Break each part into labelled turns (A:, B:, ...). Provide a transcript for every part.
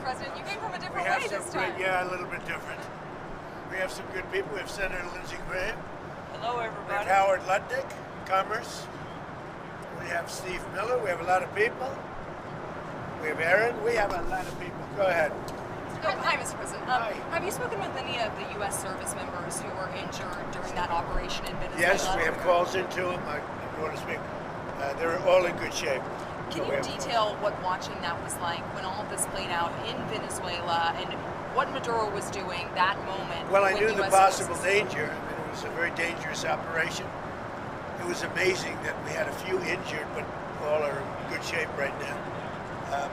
A: President. You came from a
B: We
A: different
B: have
A: way
B: some
A: this time.
B: good, yeah, a little bit different. We have some good people. We have Senator Lindsey Graham.
A: Hello,
B: We have
A: everybody.
B: Howard Lutnick, Commerce. We have Steve Miller. We have a lot of people. We have Aaron. We have a lot of people. Go ahead.
A: Hi, Mr. President.
B: Hi.
A: Have you spoken with any of the U.S. service members who were injured during that operation in Venezuela?
B: Yes, we have calls into them. I want to speak. They're all in good shape.
A: Can you detail what watching that was like when all of this played out in Venezuela and what Maduro was doing that moment?
B: Well, I
A: when
B: knew the
A: US
B: possible
A: forces-
B: danger. I mean, it was a very dangerous operation. It was amazing that we had a few injured, but all are in good shape right now.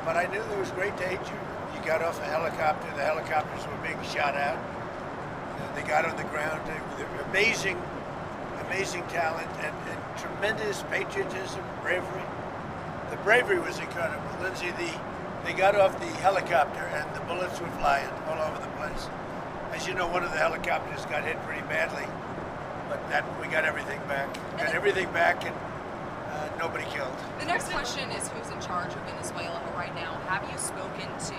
B: But I knew there was great danger. You got off a helicopter, the helicopters were being shot out. They got on the ground. They were amazing talent and tremendous patriotism, bravery. The bravery was incredible. Lindsay, they got off the helicopter and the bullets were flying all over the place. As you know, one of the helicopters got hit pretty badly, but we got everything back. Got everything back and nobody killed.
A: The next question is who's in charge of Venezuela right now? Have you spoken to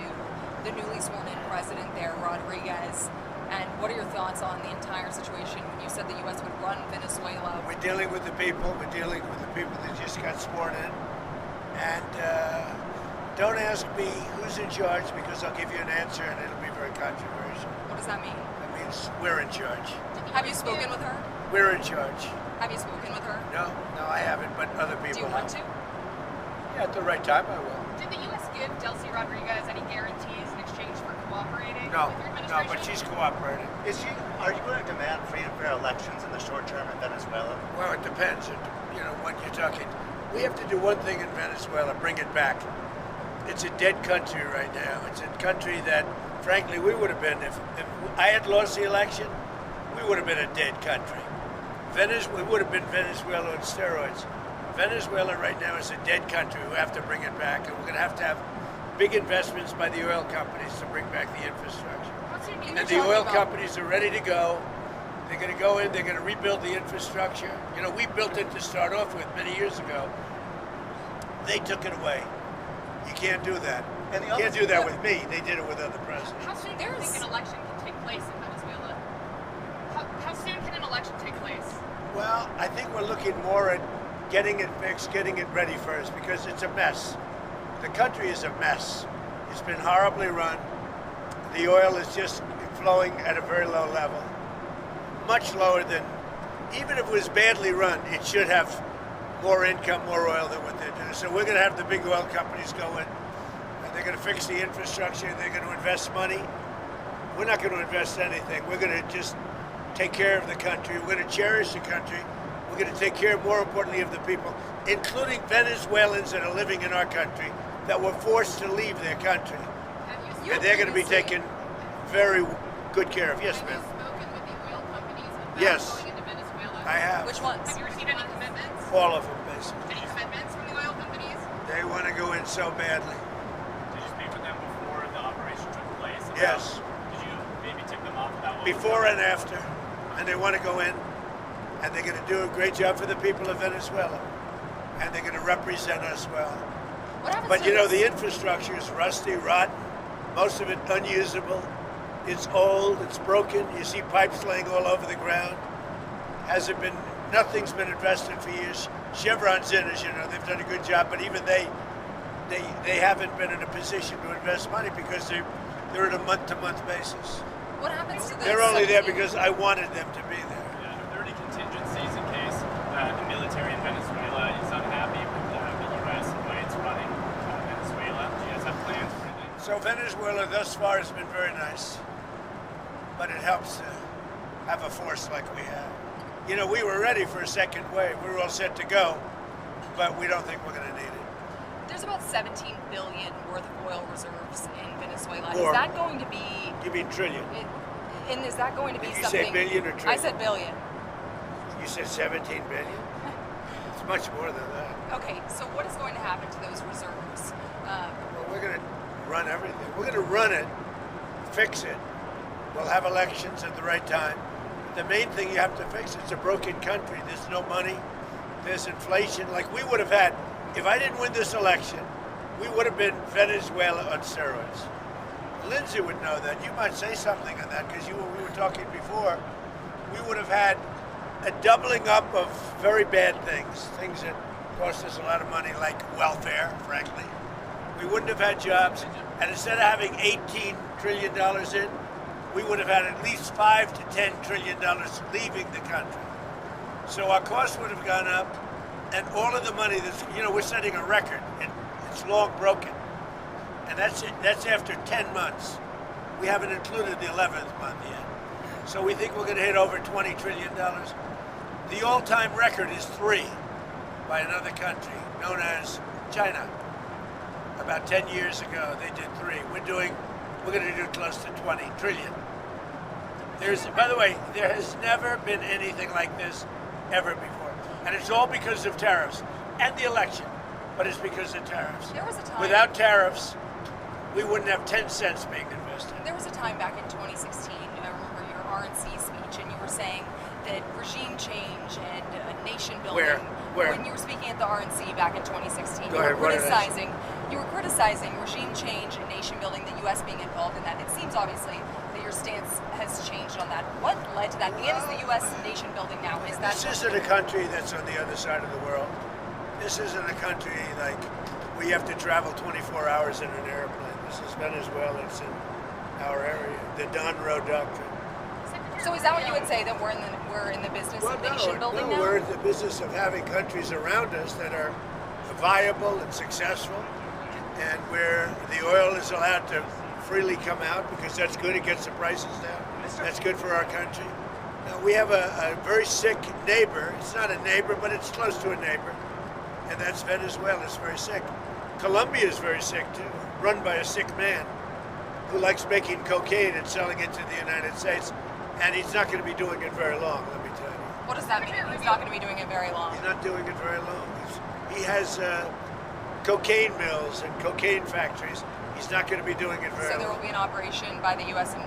A: the newly sworn-in president there, Rodriguez? And what are your thoughts on the entire situation when you said the U.S. would run Venezuela?
B: We're dealing with the people. We're dealing with the people that just got sworn in. And don't ask me who's in charge because I'll give you an answer and it'll be very controversial.
A: What does that mean?
B: That means we're in charge.
A: Have you spoken with her?
B: We're in charge.
A: Have you spoken with her?
B: No, I haven't, but other people
A: Do you want
B: have.
A: to?
B: Yeah, at the right time I will.
C: Did the U.S. give Delcy Rodriguez any guarantees in exchange for cooperating
B: No,
C: with your
B: no,
C: administration?
B: but she's cooperating.
D: Are you going to demand free and fair elections in the short term in Venezuela?
B: Well, it depends. When you're talking, we have to do one thing in Venezuela, bring it back. It's a dead country right now. It's a country that, frankly, we would have been, if I had lost the election, we would have been a dead country. We would have been Venezuela on steroids. Venezuela right now is a dead country. We have to bring it back, and we're going to have big investments by the oil companies to bring back the infrastructure. And the oil companies are ready to go. They're going to go in, they're going to rebuild the infrastructure. We built it to start off with many years ago. They took it away. You can't do that.
D: And
B: You can't do that with me. They did it with other presidents.
C: How soon do you think an election can take place in Venezuela? How soon can an election take place?
B: Well, I think we're looking more at getting it fixed, getting it ready first, because it's a mess. The country is a mess. It's been horribly run. The oil is just flowing at a very low level. Much lower than, even if it was badly run, it should have more income, more oil than what they're doing. So we're going to have the big oil companies go in, and they're going to fix the infrastructure, and they're going to invest money. We're not going to invest anything. We're going to just take care of the country. We're going to cherish the country. We're going to take care, more importantly, of the people, including Venezuelans that are living in our country that were forced to leave their country. And they're going to be taken very good care of. Yes,
C: Have
B: ma'am.
C: you spoken with the oil companies about
B: Yes.
C: going into Venezuela?
B: I have.
A: Which ones?
C: Have you received any commitments?
B: All of them, basically.
C: Any commitments from the oil companies?
B: They want to go in so badly.
E: Did you speak with them before the operation took place?
B: Yes.
E: Did you maybe tip them off about what was
B: Before and
E: happening?
B: after. And they want to go in, and they're going to do a great job for the people of Venezuela. And they're going to represent us well.
A: What happens
B: But
A: to this?
B: the infrastructure is rusty, rotten, most of it unusable. It's old, it's broken. You see pipes laying all over the ground. Nothing's been invested for years. Chevron's in, as you know, they've done a good job, but even they haven't been in a position to invest money because they're at a month-to-month basis.
A: What happens to this?
B: They're only there
A: 17
B: because I wanted them to be there.
E: Yeah, are there any contingencies in case the military in Venezuela is unhappy with the U.S. and the way it's running Venezuela? Do you guys have plans for anything?
B: So Venezuela thus far has been very nice, but it helps to have a force like we have. We were ready for a second wave. We were all set to go, but we don't think we're going to need it.
A: There's about 17 billion worth of oil reserves in Venezuela.
B: More.
A: Is that going to be?
B: You mean trillion?
A: And is that going to be
B: Did you
A: something?
B: say billion or trillion?
A: I said billion.
B: You said 17 billion? It's much more than that.
A: Okay, so what is going to happen to those reserves?
B: Well, we're going to run everything. We're going to run it, fix it. We'll have elections at the right time. The main thing you have to fix, it's a broken country. There's no money. There's inflation. Like we would have had, if I didn't win this election, we would have been Venezuela on steroids. Lindsay would know that. You might say something on that because we were talking before. We would have had a doubling up of very bad things that cost us a lot of money, like welfare, frankly. We wouldn't have had jobs. And instead of having $18 trillion in, we would have had at least $5 to $10 trillion leaving the country. So our costs would have gone up, and all of the money we're setting a record. It's long broken. And that's after 10 months. We haven't included the 11th month yet. So we think we're going to hit over $20 trillion. The all-time record is 3 by another country known as China. About 10 years ago, they did 3. We're going to do close to 20 trillion. By the way, there has never been anything like this ever before. And it's all because of tariffs and the election, but it's because of tariffs.
A: There was a time.
B: Without tariffs, we wouldn't have 10 cents being invested.
A: There was a time back in 2016, I remember your RNC speech, and you were saying that regime change and nation building.
B: Where?
A: When you were speaking at the RNC back in 2016,
B: Go ahead,
A: you were criticizing regime change and nation building, the U.S. being involved in that. It seems obviously that your stance has changed on that. What led to that? And is the U.S. nation building now? Is that?
B: This isn't a country that's on the other side of the world. This isn't a country like we have to travel 24 hours in an airplane. This is Venezuela. It's in our area. The Don Road Doctrine.
A: So is that what you would say, that we're in the business of nation building now?
B: We're in the business of having countries around us that are viable and successful, and where the oil is allowed to freely come out because that's good. It gets the prices down. That's good for our country. Now, we have a very sick neighbor. It's not a neighbor, but it's close to a neighbor, and that's Venezuela. It's very sick. Colombia is very sick too, run by a sick man who likes making cocaine and selling it to the United States. And he's not going to be doing it very long, let me tell you.
A: What does that mean? He's not going to be doing it very long.
B: He's not doing it very long. He has cocaine mills and cocaine factories. He's not going to be doing it very long.
A: So there will be an operation by the U.S. and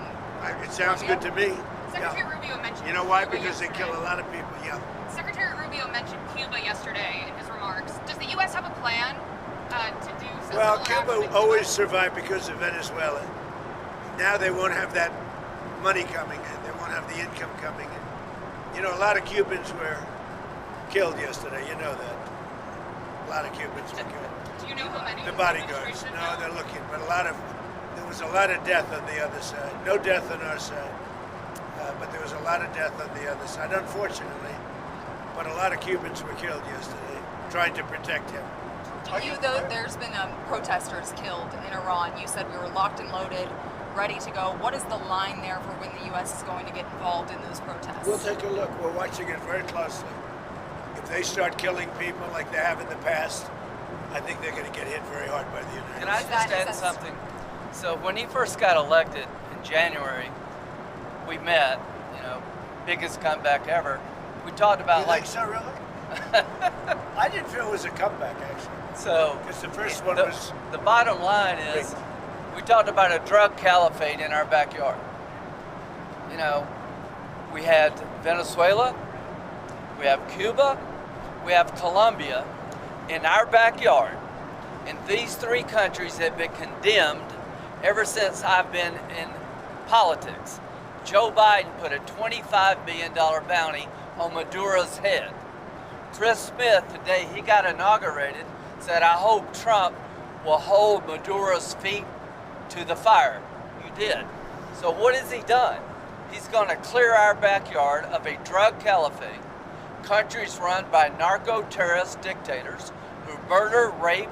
B: it sounds good to me.
C: Secretary Rubio mentioned.
B: You know why? Because they kill a lot of people. Yeah.
C: Secretary Rubio mentioned Cuba yesterday in his remarks. Does the U.S. have a plan to do something?
B: Well, Cuba always survived because of Venezuela. Now they won't have that money coming in. They won't have the income coming in. You know, a lot of Cubans were killed yesterday. You know that. A lot of Cubans were killed.
C: Do you know how many?
B: The bodyguards. No, they're looking, but there was a lot of death on the other side. No death on our side, but there was a lot of death on the other side, unfortunately. But a lot of Cubans were killed yesterday, trying to protect him.
A: There's been protesters killed in Iran. You said we were locked and loaded, ready to go. What is the line there for when the U.S. is going to get involved in those protests?
B: We'll take a look. We're watching it very closely. If they start killing people like they have in the past, I think they're going to get hit very hard by the United States.
F: Can I just add something? So when he first got elected in January, we met, biggest comeback ever. We talked about
B: you think so, really? I didn't feel it was a comeback, actually.
F: So
B: because the first one was...
F: The bottom line is, we talked about a drug caliphate in our backyard. We had Venezuela, we have Cuba, we have Colombia in our backyard. And these 3 countries have been condemned ever since I've been in politics. Joe Biden put a $25 billion bounty on Maduro's head. Chris Smith, today he got inaugurated, said, I hope Trump will hold Maduro's feet to the fire. You did. So what has he done? He's going to clear our backyard of a drug caliphate, countries run by narco-terrorist dictators who murder, rape,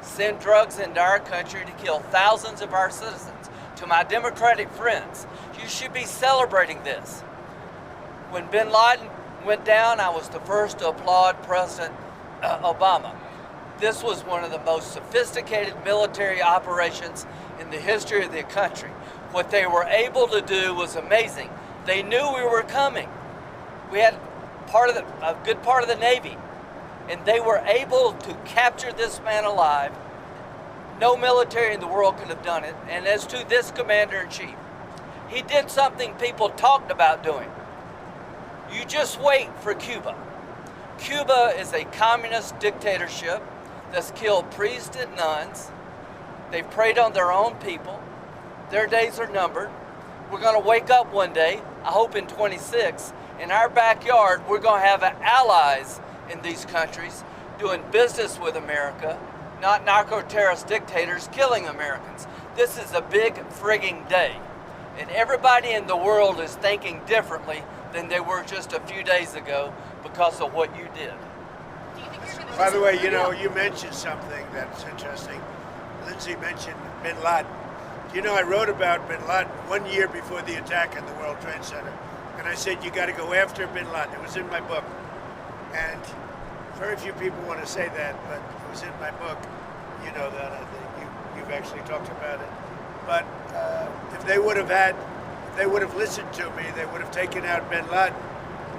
F: send drugs into our country to kill thousands of our citizens. To my Democratic friends, you should be celebrating this. When bin Laden went down, I was the first to applaud President Obama. This was one of the most sophisticated military operations in the history of the country. What they were able to do was amazing. They knew we were coming. We had a good part of the Navy, and they were able to capture this man alive. No military in the world could have done it. And as to this commander-in-chief, he did something people talked about doing. You just wait for Cuba. Cuba is a communist dictatorship that's killed priests and nuns. They've preyed on their own people. Their days are numbered. We're going to wake up one day, I hope in 26, in our backyard, we're going to have allies in these countries doing business with America, not narco-terrorist dictators killing Americans. This is a big frigging day. And everybody in the world is thinking differently than they were just a few days ago because of what you did.
C: Do you think you're going to
B: By the way, you mentioned something that's interesting. Lindsay mentioned Bin Laden. You know, I wrote about Bin Laden 1 year before the attack on the World Trade Center. And I said, you got to go after Bin Laden. It was in my book. And very few people want to say that, but it was in my book. You know that, I think. You've actually talked about it. But if they would have listened to me, they would have taken out Bin Laden,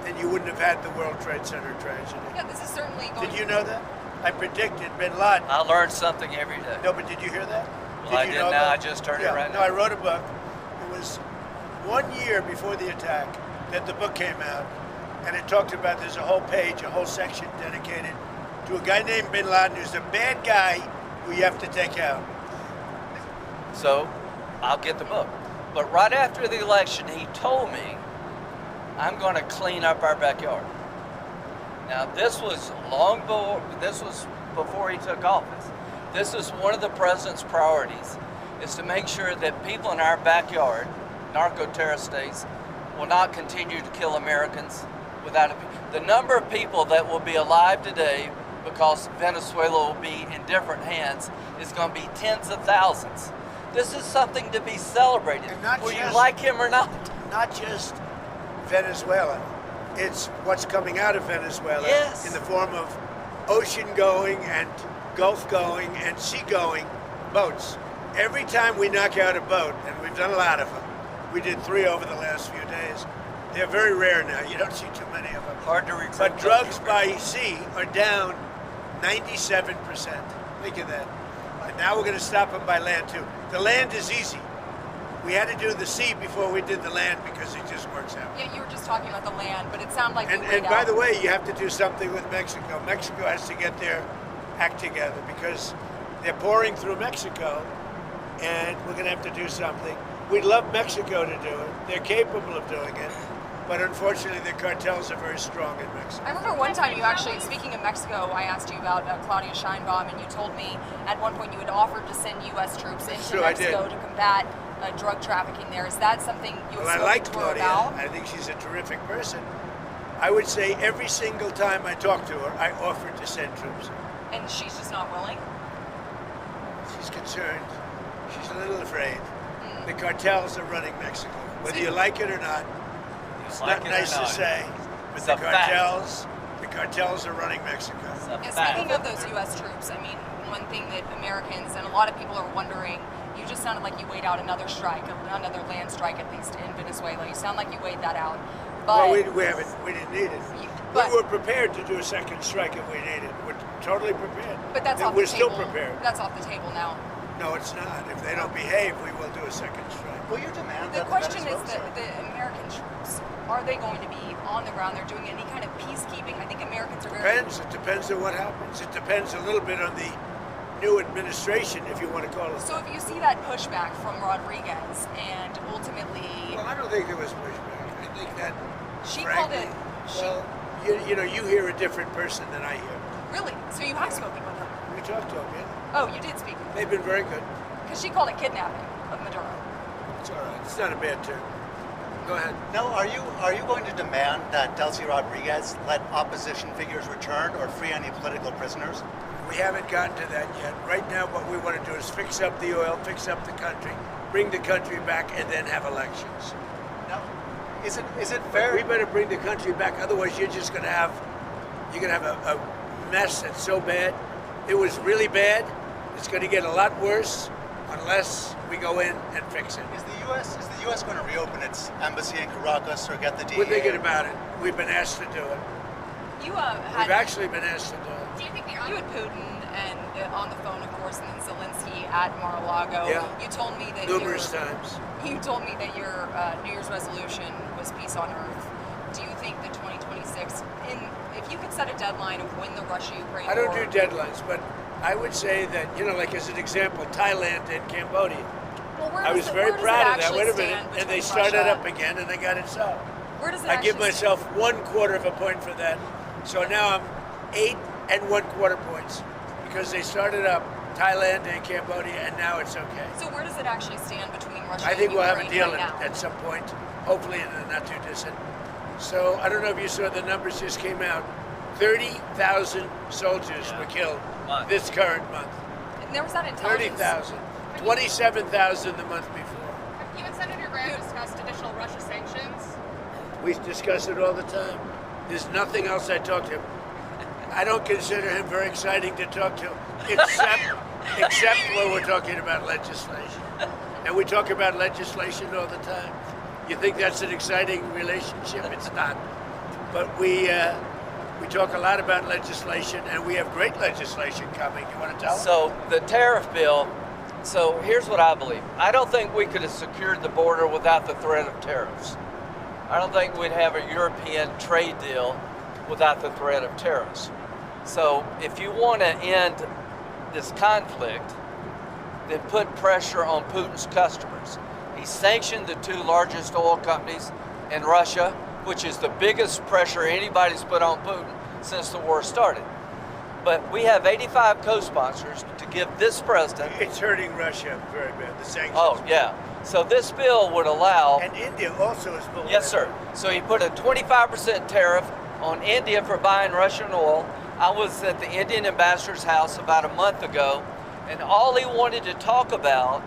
B: and you wouldn't have had the World Trade Center tragedy.
A: Yeah, this is certainly going
B: Did you know that? I predicted Bin Laden.
F: I learn something every day.
B: No, but did you hear that?
F: Well, I
B: you
F: didn't
B: know
F: now.
B: that?
F: I just heard it right
B: No,
F: now.
B: I wrote a book. It was 1 year before the attack that the book came out, and it talked about, there's a whole page, a whole section dedicated to a guy named Bin Laden who's a bad guy who you have to take out.
F: So I'll get the book. But right after the election, he told me, I'm going to clean up our backyard. Now, this was before he took office. This is one of the president's priorities, is to make sure that people in our backyard, narco-terrorist states, will not continue to kill Americans without the number of people that will be alive today because Venezuela will be in different hands is going to be tens of thousands. This is something to be celebrated,
B: And not
F: whether you
B: just-
F: like him or not.
B: Not just Venezuela. It's what's coming out of Venezuela
F: Yes.
B: in the form of ocean-going and Gulf-going and sea-going boats. Every time we knock out a boat, and we've done a lot of them, we did 3 over the last few days. They're very rare now. You don't see too many of them.
F: Hard to recruit.
B: But drugs by sea are down 97%. Think of that. And now we're going to stop them by land too. The land is easy. We had to do the sea before we did the land because it just works out.
A: Yeah, you were just talking about the land, but it sounded like you
B: And
A: laid
B: by
A: out.
B: the way, you have to do something with Mexico. Mexico has to get their act together because they're pouring through Mexico, and we're going to have to do something. We'd love Mexico to do it. They're capable of doing it, but unfortunately, the cartels are very strong in Mexico.
A: I remember one time you actually, speaking of Mexico, I asked you about Claudia Sheinbaum, and you told me at one point you had offered to send U.S. troops into
B: true, I did.
A: Mexico to combat drug trafficking there. Is that something you have
B: Well, I
A: spoken
B: like
A: to her
B: Claudia.
A: about?
B: I think she's a terrific person. I would say every single time I talk to her, I offered to send troops.
A: And she's just not willing?
B: She's concerned. She's a little afraid. The cartels are running Mexico. Whether you like it or not, it's
F: Like
B: not
F: it or
B: nice to
F: not.
B: say, but
F: It's
B: the
F: a fact.
B: cartels are running Mexico.
F: It's a
A: Yeah,
F: fact.
A: speaking of those U.S. troops, I mean, one thing that Americans and a lot of people are wondering, you just sounded like you weighed out another strike, another land strike at least in Venezuela. You sound like you weighed that out. But
B: Well, we haven't. We didn't need it.
A: but-
B: we were prepared to do a second strike if we needed. We're totally prepared.
A: But that's
B: And
A: off
B: we're
A: the table.
B: still prepared.
A: That's off the table now.
B: No, it's not. If they don't behave, we will do a second strike.
D: Will you demand
A: The
D: that
A: question is
D: Venezuela-
A: the American troops, are they going to be on the ground? They're doing any kind of peacekeeping? I think Americans are very...
B: Depends. It depends on what happens. It depends a little bit on the new administration, if you want to call it.
A: So if you see that pushback from Rodriguez and ultimately...
B: Well, I don't think there was pushback. I think that
A: She
B: frankly,
A: called it...
B: well, you know, you hear a different person than I hear.
A: Really? So you have spoken with her?
B: We talked to them, yeah.
A: Oh, you did speak with her.
B: They've been very good.
A: Because she called it kidnapping of Maduro.
B: It's all right. It's not a bad term. Go ahead.
D: Now, are you going to demand that Delcy Rodriguez let opposition figures return or free any political prisoners?
B: We haven't gotten to that yet. Right now, what we want to do is fix up the oil, fix up the country, bring the country back, and then have elections.
D: Now, is it fair?
B: We better bring the country back. Otherwise, you're gonna have a mess that's so bad. It was really bad. It's going to get a lot worse unless we go in and fix it.
D: Is the U.S. going to reopen its embassy in Caracas or get the DEA?
B: We're thinking about it. We've been asked to do it.
A: You
B: We've actually been asked to do it.
C: Do you think the
A: You had Putin and on the phone, of course, and then Zelensky at Mar-a-Lago.
B: Yeah.
A: You told me that
B: Numerous times.
A: You told me that your New Year's resolution was peace on Earth. Do you think that 2026, if you could set a deadline of when the Russia-Ukraine
B: I don't
A: war,
B: do deadlines, but I would say that, like as an example, Thailand and Cambodia.
A: Well, where
B: I
A: does
B: was
A: it-
B: very
A: where does
B: proud
A: it
B: of that.
A: actually
B: Wait a minute.
A: stand
B: And they
A: between
B: started
A: Russia-
B: up again and they got it solved.
A: Where does it
B: I
A: actually
B: give myself 1/4 of a point for that. So now I'm 8 1/4 points because they started up Thailand and Cambodia and now it's okay.
A: So where does it actually stand between Russia
B: I think
A: and
B: we'll have a
A: Ukraine
B: deal
A: right now?
B: at some point, hopefully in the not too distant. So I don't know if you saw the numbers just came out. 30,000 soldiers were killed this current month.
A: And there was that intelligence.
B: 30,000. 27,000 the month before.
C: Have you and Senator Graham discussed additional Russia sanctions?
B: We discuss it all the time. There's nothing else I talk to him. I don't consider him very exciting to talk to, except when we're talking about legislation. And we talk about legislation all the time. You think that's an exciting relationship? It's not. But we talk a lot about legislation, and we have great legislation coming. You want to tell them?
F: So the tariff bill, so here's what I believe. I don't think we could have secured the border without the threat of tariffs. I don't think we'd have a European trade deal without the threat of tariffs. So if you want to end this conflict, then put pressure on Putin's customers. He sanctioned the 2 largest oil companies in Russia, which is the biggest pressure anybody's put on Putin since the war started. But we have 85 co-sponsors to give this president.
B: It's hurting Russia very bad, the sanctions.
F: Oh, yeah. So this bill would allow.
B: And India also is pulling
F: Yes,
B: it.
F: sir. So he put a 25% tariff on India for buying Russian oil. I was at the Indian ambassador's house about a month ago, and all he wanted to talk about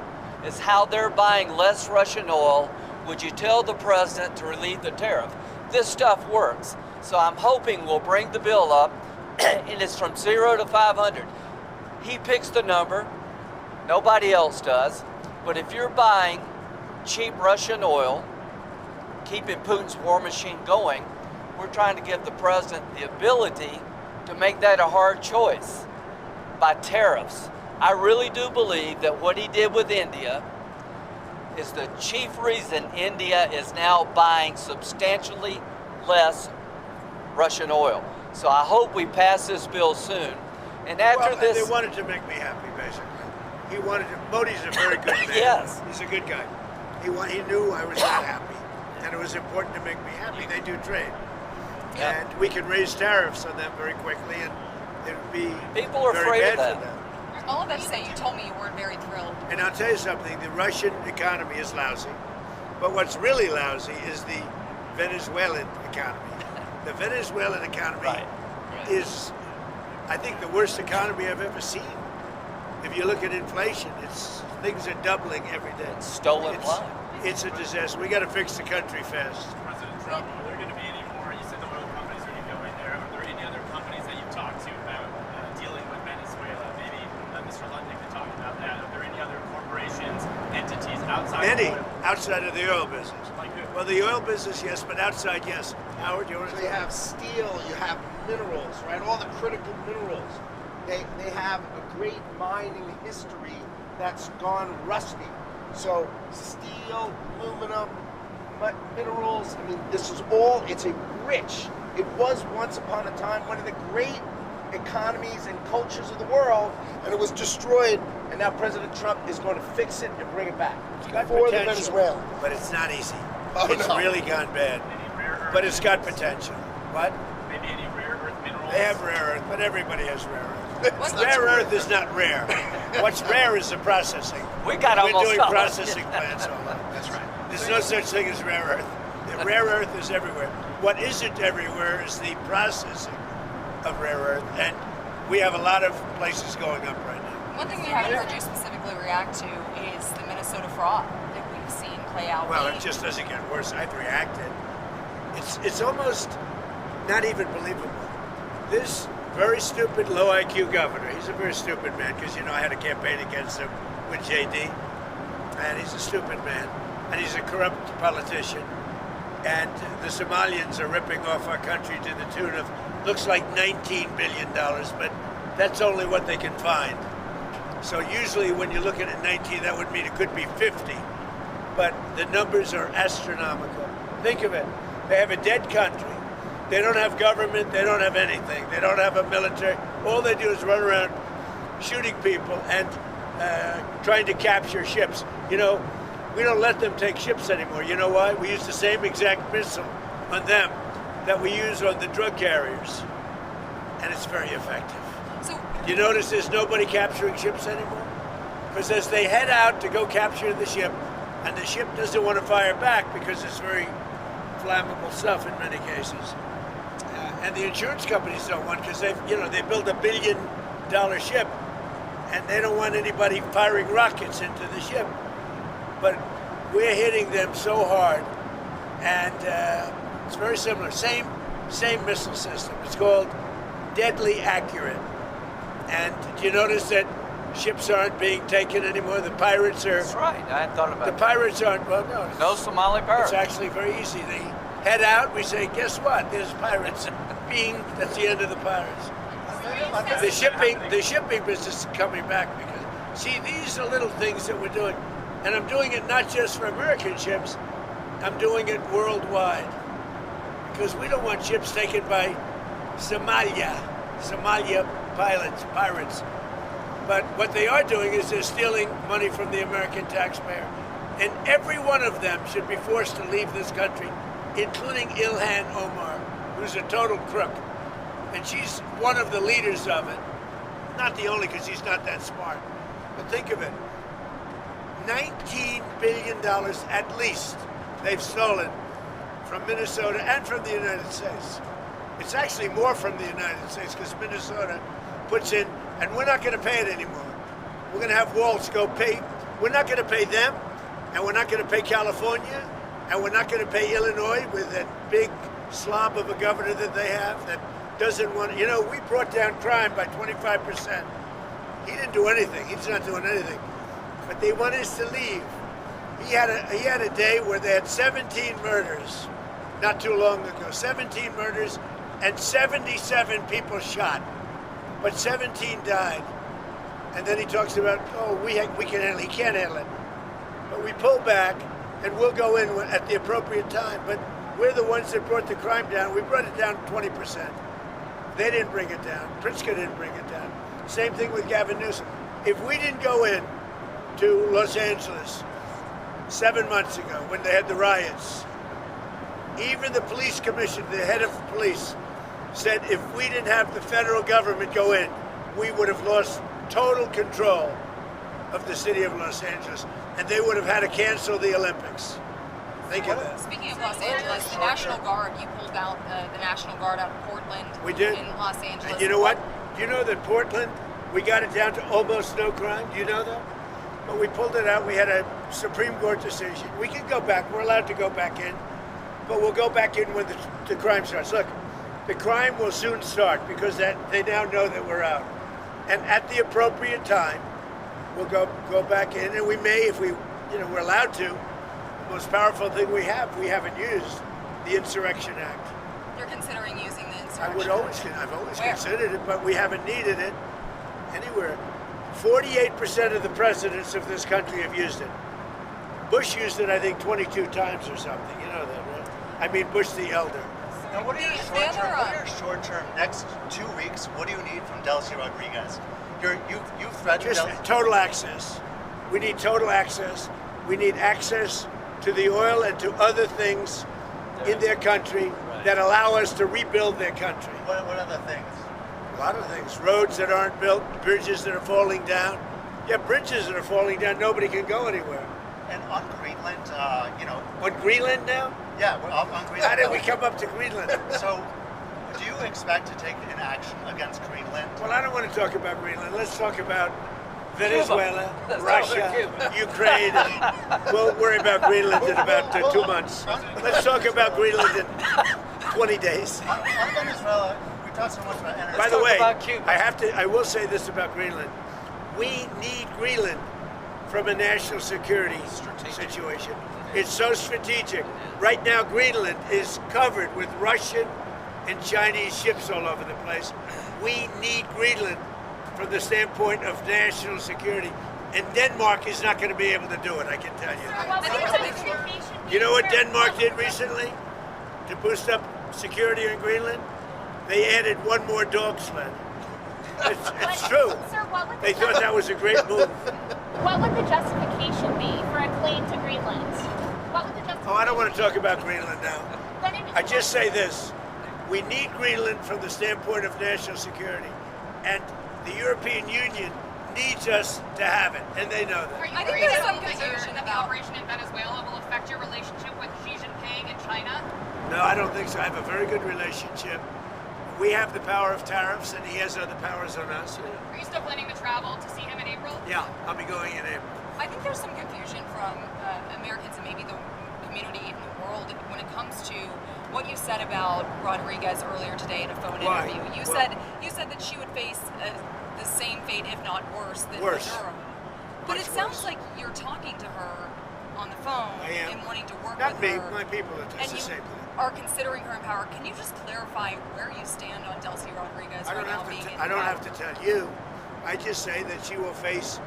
F: is how they're buying less Russian oil. Would you tell the president to relieve the tariff? This stuff works. So I'm hoping we'll bring the bill up, and it's from 0 to 500. He picks the number, nobody else does. But if you're buying cheap Russian oil, keeping Putin's war machine going, we're trying to give the president the ability to make that a hard choice by tariffs. I really do believe that what he did with India is the chief reason India is now buying substantially less Russian oil. So I hope we pass this bill soon. And after
B: Well,
F: this,
B: they wanted to make me happy, basically. He wanted to. Modi's a very good man.
F: Yes.
B: He's a good guy. He knew I was not happy, and it was important to make me happy. They do trade,
F: Yeah.
B: and we can raise tariffs on them very quickly, and it would be
F: People are
B: very
F: afraid
B: bad
F: of that.
B: for them.
A: All of that to say, you told me you weren't very thrilled.
B: And I'll tell you something, the Russian economy is lousy. But what's really lousy is the Venezuelan economy. The Venezuelan economy
F: Right.
B: is, I think, the worst economy I've ever seen. If you look at inflation, things are doubling every day.
F: stolen blind.
B: It's a disaster. We got to fix the country fast.
E: President Trump, are there going to be any more? You said the oil companies are going to go in there. Are there any other companies that you've talked to about dealing with Venezuela? Maybe Mr. Lundin could talk about that. Are there any other corporations, entities outside
B: Many
E: of oil?
B: outside of the oil business.
E: Like who?
B: Well, the oil business, yes, but outside, yes. Howard, you want
G: So
B: to
G: you have steel, you have minerals, right? All the critical minerals. They have a great mining history that's gone rusty. So steel, aluminum, minerals, I mean, this is all, it's a rich, it was once upon a time one of the great economies and cultures of the world, and it was destroyed, and now President Trump is going to fix it and bring it back
B: It's got
G: for the
B: potential,
G: Venezuela.
B: but it's not easy.
G: Oh,
B: It's
G: no.
B: really gone bad.
E: Any rare earth?
B: But it's got potential. What?
E: Maybe any rare earth minerals?
B: They have rare earth, but everybody has rare earth.
A: What's
B: Rare earth is not rare. What's rare is the processing.
F: We got
B: We're
F: almost
B: doing
F: all of it.
B: processing plants all over. That's right. There's no such thing as rare earth. The rare earth is everywhere. What isn't everywhere is the processing of rare earth, and we have a lot of places going up right now.
A: One thing we haven't heard you specifically react to is the Minnesota fraud that we've seen play out.
B: Well, it just doesn't get worse. I've reacted. It's almost not even believable. This very stupid, low IQ governor, he's a very stupid man because, I had a campaign against him with JD, and he's a stupid man, and he's a corrupt politician, and the Somalians are ripping off our country to the tune of, looks like $19 billion, but that's only what they can find. So usually when you're looking at 19, that would mean it could be 50, but the numbers are astronomical. Think of it. They have a dead country. They don't have government. They don't have anything. They don't have a military. All they do is run around shooting people and trying to capture ships. we don't let them take ships anymore. You know why? We use the same exact missile on them that we use on the drug carriers, and it's very effective.
A: So
B: You notice there's nobody capturing ships anymore? Because as they head out to go capture the ship, and the ship doesn't want to fire back because it's very flammable stuff in many cases. And the insurance companies don't want, because they build $1 billion ship, and they don't want anybody firing rockets into the ship. But we're hitting them so hard, and it's very similar. Same missile system. It's called deadly accurate. And do you notice that ships aren't being taken anymore? The pirates are.
F: That's right. I hadn't thought about
B: The
F: that.
B: pirates aren't. Well, no.
F: No Somali pirates.
B: It's actually very easy. They head out. We say, guess what? There's pirates. Bing. That's the end of the pirates. The shipping business is coming back because, see, these are little things that we're doing, and I'm doing it not just for American ships. I'm doing it worldwide because we don't want ships taken by Somalia pirates. But what they are doing is they're stealing money from the American taxpayer. And every one of them should be forced to leave this country, including Ilhan Omar, who's a total crook. And she's one of the leaders of it. Not the only, because she's not that smart. But think of it. $19 billion at least they've stolen from Minnesota and from the United States. It's actually more from the United States because Minnesota puts in, and we're not going to pay it anymore. We're going to have Waltz go pay. We're not going to pay them, and we're not going to pay California, and we're not going to pay Illinois with that big slob of a governor that they have that doesn't want. We brought down crime by 25%. He didn't do anything. He's not doing anything. But they want us to leave. He had a day where they had 17 murders, not too long ago. 17 murders and 77 people shot, but 17 died. And then he talks about, we can handle it. He can't handle it. But we pull back, and we'll go in at the appropriate time. But we're the ones that brought the crime down. We brought it down 20%. They didn't bring it down. Pritzker didn't bring it down. Same thing with Gavin Newsom. If we didn't go in to Los Angeles 7 months ago when they had the riots, even the police commission, the head of police, said if we didn't have the federal government go in, we would have lost total control of the city of Los Angeles, and they would have had to cancel the Olympics. Think of that.
A: speaking of Los Angeles, the National Guard, you pulled out the National Guard out of Portland.
B: We did.
A: In Los Angeles.
B: And you know what? Do you know that Portland, we got it down to almost no crime? Do you know that? But we pulled it out. We had a Supreme Court decision. We can go back. We're allowed to go back in. But we'll go back in when the crime starts. Look, the crime will soon start because they now know that we're out. And at the appropriate time, we'll go back in. And we may, if we're allowed to. The most powerful thing we haven't used, the Insurrection Act.
A: You're considering using the Insurrection
B: I've always
A: Where?
B: considered it, but we haven't needed it anywhere. 48% of the presidents of this country have used it. Bush used it, I think, 22 times or something. You know that, right? I mean, Bush the elder.
D: Now, what are your short-term next 2 weeks? What do you need from Delcy Rodriguez? You've threatened
B: Just total access. We need total access. We need access to the oil and to other things in their country that allow us to rebuild their country.
D: What other things?
B: A lot of things. Roads that aren't built, bridges that are falling down. Yeah, bridges that are falling down, nobody can go anywhere.
D: And on Greenland,
B: On Greenland now?
D: Yeah, we're up on Greenland.
B: How did we come up to Greenland?
D: So, do you expect to take an action against Greenland?
B: Well, I don't want to talk about Greenland. Let's talk about Venezuela,
F: Let's talk
B: Russia,
F: about Cuba.
B: Ukraine. And we'll worry about Greenland in about 2 months. Let's talk about Greenland in 20 days.
D: On Venezuela, we talked so much about energy.
B: By the
F: talk
B: way,
F: about Cuba.
B: I will say this about Greenland. We need Greenland from a national security situation. It's so strategic. Right now, Greenland is covered with Russian and Chinese ships all over the place. We need Greenland from the standpoint of national security. And Denmark is not going to be able to do it, I can tell you. You know what Denmark did recently to boost up security in Greenland? They added one more dog sled. It's true.
H: Sir,
B: They thought that was a great move.
H: what would the justification be for a claim to Greenland?
B: Oh, I don't want to talk about Greenland now. I just say this. We need Greenland from the standpoint of national security. And the European Union needs us to have it, and they know
C: Are
B: that.
C: you
A: I think
C: worried
A: there's some
C: that
A: confusion
C: the
A: about-
C: operation in Venezuela will affect your relationship with Xi Jinping in China?
B: No, I don't think so. I have a very good relationship. We have the power of tariffs, and he has other powers on us.
C: Are you still planning to travel to see him in April?
B: Yeah, I'll be going in April.
A: I think there's some confusion from Americans and maybe the community in the world when it comes to what you said about Rodriguez earlier today in a phone
B: Why?
A: interview.
B: Well-
A: You said that she would face the same fate, if not worse, than
B: Worse.
A: Maduro. But
B: Much
A: it sounds
B: worse.
A: like you're talking to her on the phone
B: I am.
A: and wanting to work
B: Not
A: with
B: me,
A: her.
B: my people. It's
A: and
B: the
A: you
B: same thing.
A: are considering her in power. Can you just clarify where you stand on Delcy Rodriguez
B: I
A: right
B: don't
A: now
B: have
A: being
B: to.
A: in
B: I don't
A: power?
B: have to tell you. I just say that she will face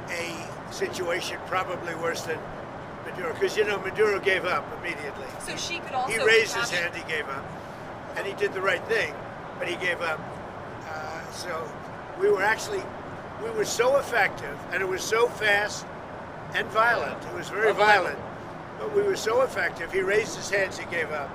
B: a situation probably worse than Maduro, because Maduro gave up immediately.
A: So she could also
B: He raised his
A: capture-
B: hand. He gave up, and he did the right thing, but he gave up. So we were so effective, and it was so fast and violent. It was very violent, but we were so effective. He raised his hands. He gave up.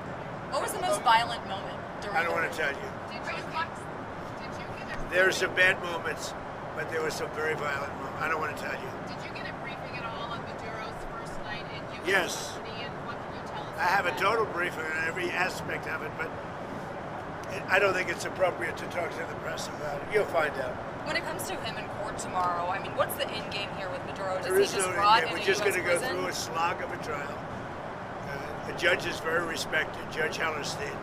A: What was the most violent moment during
B: I don't
A: the
B: want to tell you.
C: Did you get a
B: There are some bad moments, but there were some very violent moments. I don't want to tell you.
C: Did you get a briefing at all on Maduro's first night in U.S.
B: Yes.
C: custody, and what can you tell us?
B: I have a
C: about
B: total briefing on every aspect of it, but I don't think it's appropriate to talk to the press about it. You'll find out.
A: When it comes to him in court tomorrow, I mean, what's the end game here with Maduro? Does
B: There
A: he
B: is
A: just
B: no
A: rot
B: end game.
A: in
B: We're
A: a
B: just
A: US
B: going to go
A: prison?
B: through a slog of a trial. The judge is very respected, Judge Hellerstein.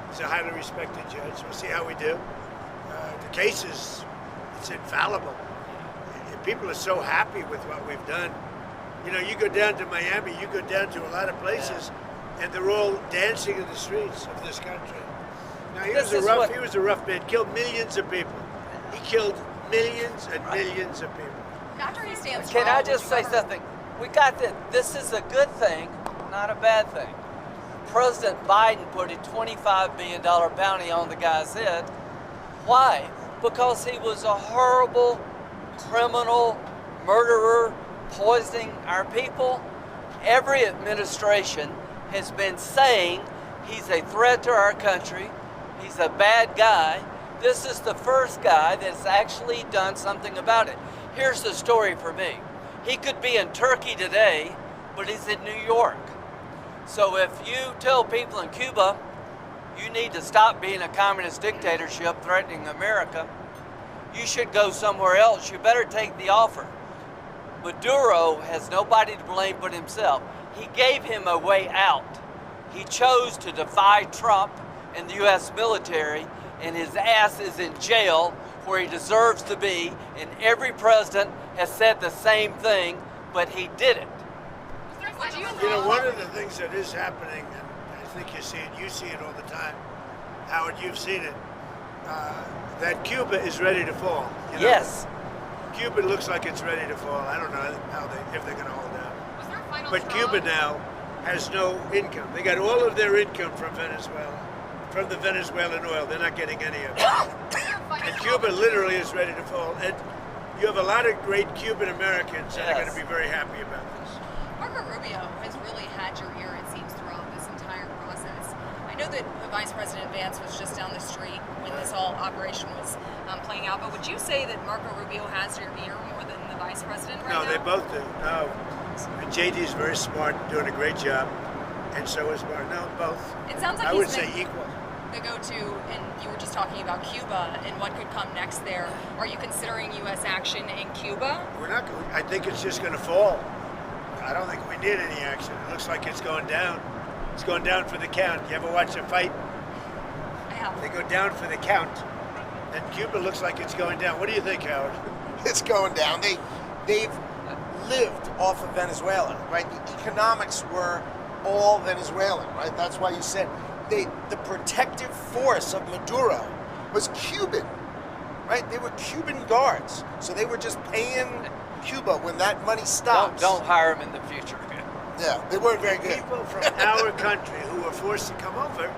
B: He's a highly respected judge. We'll see how we do. The case it's infallible. People are so happy with what we've done. You go down to Miami, you go down to a lot of places, and they're all dancing in the streets of this country. Now he
F: This
B: was
F: is what-
B: a rough man. Killed millions of people. He killed millions and millions of people.
A: After he stands
F: Can
A: trial,
F: I
A: would
F: just
A: you
F: say
A: ever-
F: something? We got that. This is a good thing, not a bad thing. President Biden put a $25 billion bounty on the guy's head. Why? Because he was a horrible criminal, murderer, poisoning our people. Every administration has been saying he's a threat to our country. He's a bad guy. This is the first guy that's actually done something about it. Here's the story for me. He could be in Turkey today, but he's in New York. So if you tell people in Cuba, you need to stop being a communist dictatorship threatening America, you should go somewhere else. You better take the offer. Maduro has nobody to blame but himself. He gave him a way out. He chose to defy Trump and the U.S. military, and his ass is in jail where he deserves to be, and every president has said the same thing, but he did it.
C: Is there a
A: Would
C: final
A: you-
C: thought?
B: One of the things that is happening, and I think you see it all the time. Howard, you've seen it. That Cuba is ready to fall.
F: Yes.
B: Cuba looks like it's ready to fall. I don't know if they're going to hold out.
C: Was there a final
B: But
C: straw?
B: Cuba now has no income. They got all of their income from Venezuela, from the Venezuelan oil. They're not getting any of it.
C: Was there a final
B: And
C: straw?
B: Cuba literally is ready to fall. And you have a lot of great Cuban Americans that are going
F: Yes.
B: to be very happy about this.
A: Marco Rubio has really had your ear, it seems, throughout this entire process. I know that Vice President Vance was just down the street when this whole operation was playing out, but would you say that Marco Rubio has your ear more than the Vice President right
B: No,
A: now?
B: they both do. No, JD's very smart, doing a great job, and so is Mark. No, both.
A: It sounds like
B: I
A: he's
B: would
A: been
B: say equal.
A: the go-to, and you were just talking about Cuba and what could come next there. Are you considering U.S. action in Cuba?
B: We're not. I think it's just going to fall. I don't think we need any action. It looks like it's going down. It's going down for the count. You ever watch a fight?
A: I have.
B: They go down for the count, and Cuba looks like it's going down. What do you think, Howard?
G: It's going down. They've lived off of Venezuela, right? The economics were all Venezuelan, right? That's why you said the protective force of Maduro was Cuban, right? They were Cuban guards, so they were just paying Cuba when that money stops.
F: Don't hire him in the future.
G: Yeah, they weren't very good.
B: People from our country who were forced to come over,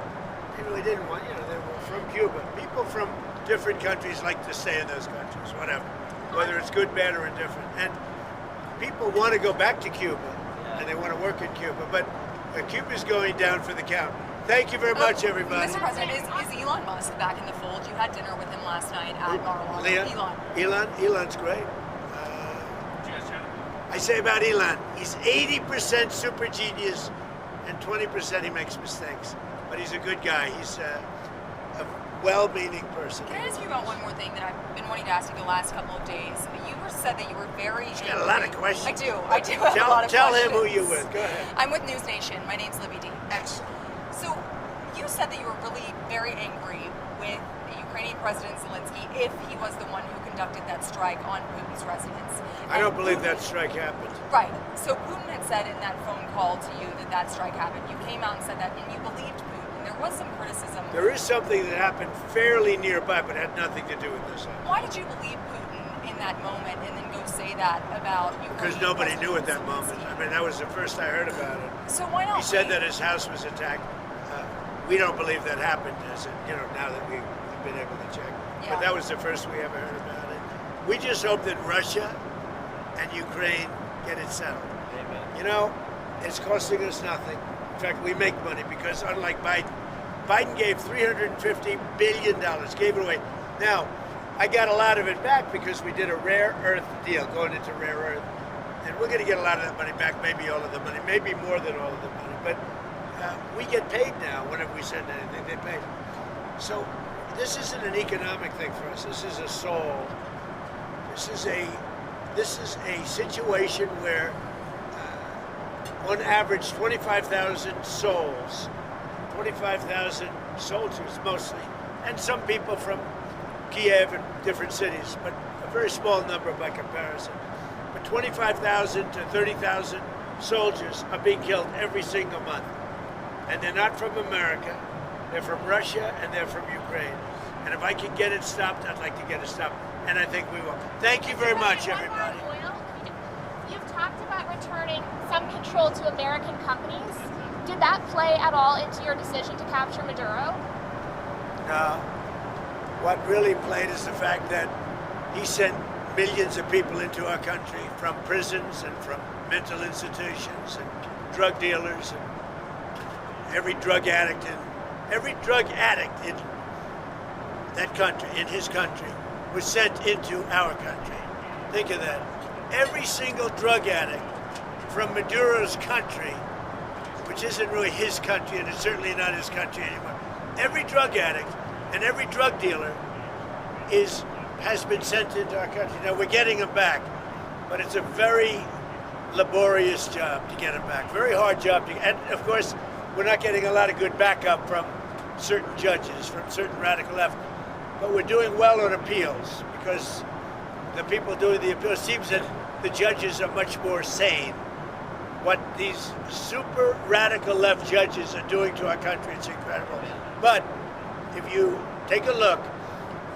B: they really didn't want. They were from Cuba. People from different countries like to stay in those countries, whatever, whether it's good, bad, or indifferent. And people want to go back to Cuba, and they want to work in Cuba, but Cuba's going down for the count. Thank you very much, everybody.
A: Mr. President, is Elon Musk back in the fold? You had dinner with him last night at Mar-a-Lago.
B: Elon's great. I say about Elon, he's 80% super genius and 20% he makes mistakes. But he's a good guy. He's a well-meaning person.
A: Can I ask you about one more thing that I've been wanting to ask you the last couple of days? You said that you were very
B: He's got a lot of questions.
A: I do have a lot of questions.
B: Tell him who you're with. Go ahead.
A: I'm with News Nation. My name's Libby D.
G: Excellent.
A: So you said that you were really very angry with the Ukrainian President Zelensky if he was the one who conducted that strike on Putin's residence.
B: I don't believe that strike happened.
A: Right. So Putin had said in that phone call to you that that strike happened. You came out and said that, and you believed Putin. There was some criticism.
B: There is something that happened fairly nearby, but had nothing to do with this.
A: Why did you believe Putin in that moment and then go say that about Ukraine?
B: Because nobody knew at that moment. I mean, that was the first I heard about it.
A: So why not?
B: He said that his house was attacked. We don't believe that happened, as it, now that we've been able to check.
A: Yeah.
B: But that was the first we ever heard about it. We just hope that Russia and Ukraine get it settled.
F: Amen.
B: It's costing us nothing. In fact, we make money because unlike Biden gave $350 billion, gave it away. Now, I got a lot of it back because we did a rare earth deal, going into rare earth. And we're going to get a lot of that money back, maybe all of the money, maybe more than all of the money. But we get paid now whenever we send anything, they pay. So this isn't an economic thing for us. This is a soul. This is a situation where on average 25,000 souls, 25,000 soldiers mostly, and some people from Kiev and different cities, but a very small number by comparison. But 25,000 to 30,000 soldiers are being killed every single month. And they're not from America, they're from Russia, and they're from Ukraine. And if I can get it stopped, I'd like to get it stopped. And I think we will. Thank you very much, everybody.
H: You've talked about returning some control to American companies. Did that play at all into your decision to capture Maduro?
B: No. What really played is the fact that he sent millions of people into our country from prisons and from mental institutions and drug dealers and every drug addict in that country, in his country, was sent into our country. Think of that. Every single drug addict from Maduro's country, which isn't really his country, and it's certainly not his country anymore. Every drug addict and every drug dealer has been sent into our country. Now we're getting them back, but it's a very laborious job to get them back. Very hard job to get. And of course, we're not getting a lot of good backup from certain judges, from certain radical left. But we're doing well on appeals because the people doing the appeals, seems that the judges are much more sane. What these super radical left judges are doing to our country, it's incredible. But if you take a look,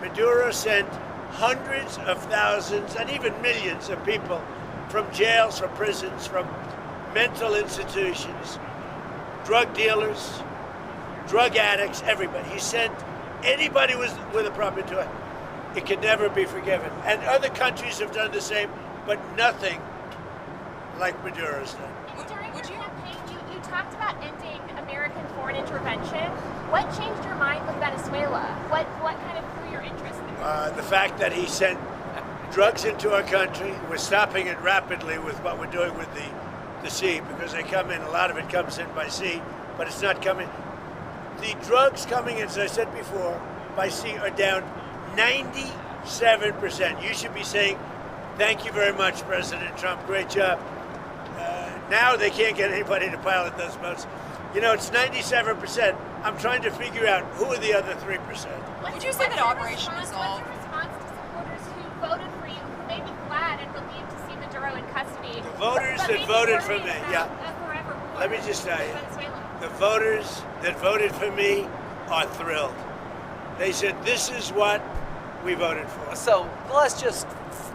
B: Maduro sent hundreds of thousands and even millions of people from jails, from prisons, from mental institutions, drug dealers, drug addicts, everybody. He sent anybody with a problem to it. It can never be forgiven. And other countries have done the same, but nothing like Maduro's done.
H: During your campaign, you talked about ending American foreign intervention. What changed your mind with Venezuela? What kind of grew your interest in it?
B: The fact that he sent drugs into our country, we're stopping it rapidly with what we're doing with the sea, because they come in, a lot of it comes in by sea, but it's not coming. The drugs coming in, as I said before, by sea are down 97%. You should be saying, thank you very much, President Trump, great job. Now they can't get anybody to pilot those boats. It's 97%. I'm trying to figure out who are the other 3%.
A: Would you say that Operation Resolve?
H: What's your response to supporters who voted for you, who may be glad and relieved to see Maduro in custody?
B: The voters that voted for me, yeah. Let me just tell you, the voters that voted for me are thrilled. They said, this is what we voted for.
F: So let's just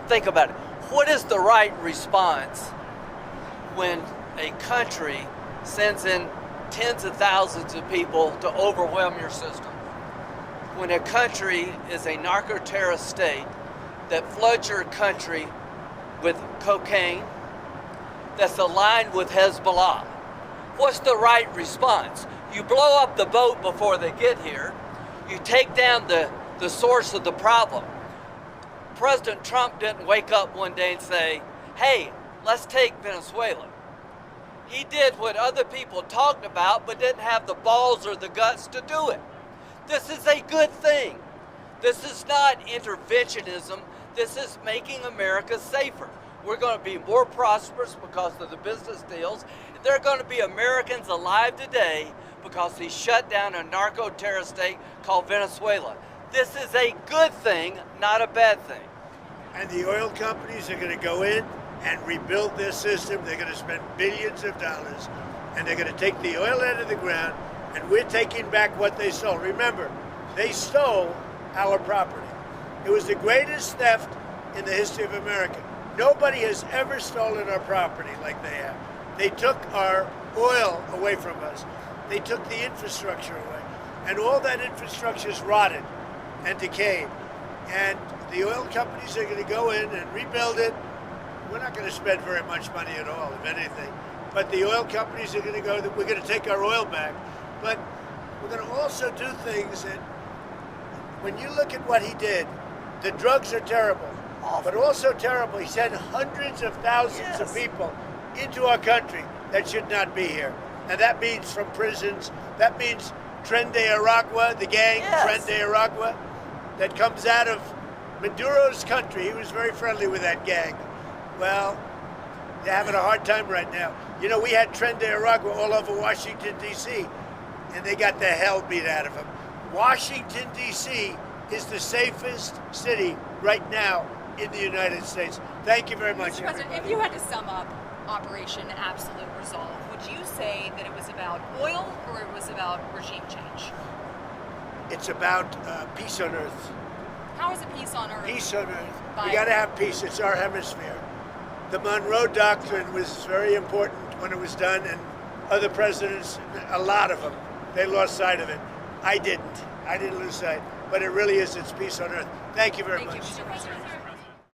F: think about it. What is the right response when a country sends in tens of thousands of people to overwhelm your system? When a country is a narco-terrorist state that floods your country with cocaine, that's aligned with Hezbollah, What's the right response? You blow up the boat before they get here. You take down the source of the problem. President Trump didn't wake up one day and say, hey, let's take Venezuela. He did what other people talked about but didn't have the balls or the guts to do it. This is a good thing. This is not interventionism. This is making America safer. We're going to be more prosperous because of the business deals. There are going to be Americans alive today because he shut down a narco-terrorist state called Venezuela. This is a good thing, not a bad thing.
B: And the oil companies are going to go in and rebuild their system. They're going to spend billions of dollars, and they're going to take the oil out of the ground, and we're taking back what they stole. Remember, they stole our property. It was the greatest theft in the history of America. Nobody has ever stolen our property like they have. They took our oil away from us. They took the infrastructure away. And all that infrastructure is rotted and decayed. And the oil companies are going to go in and rebuild it. We're not going to spend very much money at all, if anything. But the oil companies are going to go, we're going to take our oil back. But we're going to also do things that, when you look at what he did, the drugs are terrible, but also terrible. He sent hundreds of thousands of people into our country that should not be here. And that means from prisons, that means Tren de Aragua, the gang, Tren de Aragua, that comes out of Maduro's country. He was very friendly with that gang. Well, they're having a hard time right now. You know, we had Tren de Aragua all over Washington, D.C., and they got the hell beat out of them. Washington, D.C. is the safest city right now in the United States. Thank you very much,
A: Mr. President,
B: everybody.
A: if you had to sum up Operation Absolute Resolve, would you say that it was about oil or it was about regime change?
B: It's about peace on earth.
A: How is it peace on earth?
B: Peace on earth.
A: By-
B: We got to have peace. It's our hemisphere. The Monroe Doctrine was very important when it was done, and other presidents, a lot of them, they lost sight of it. I didn't lose sight. But it really is, it's peace on earth. Thank you very
A: Thank you,
B: much.
A: Mr. President.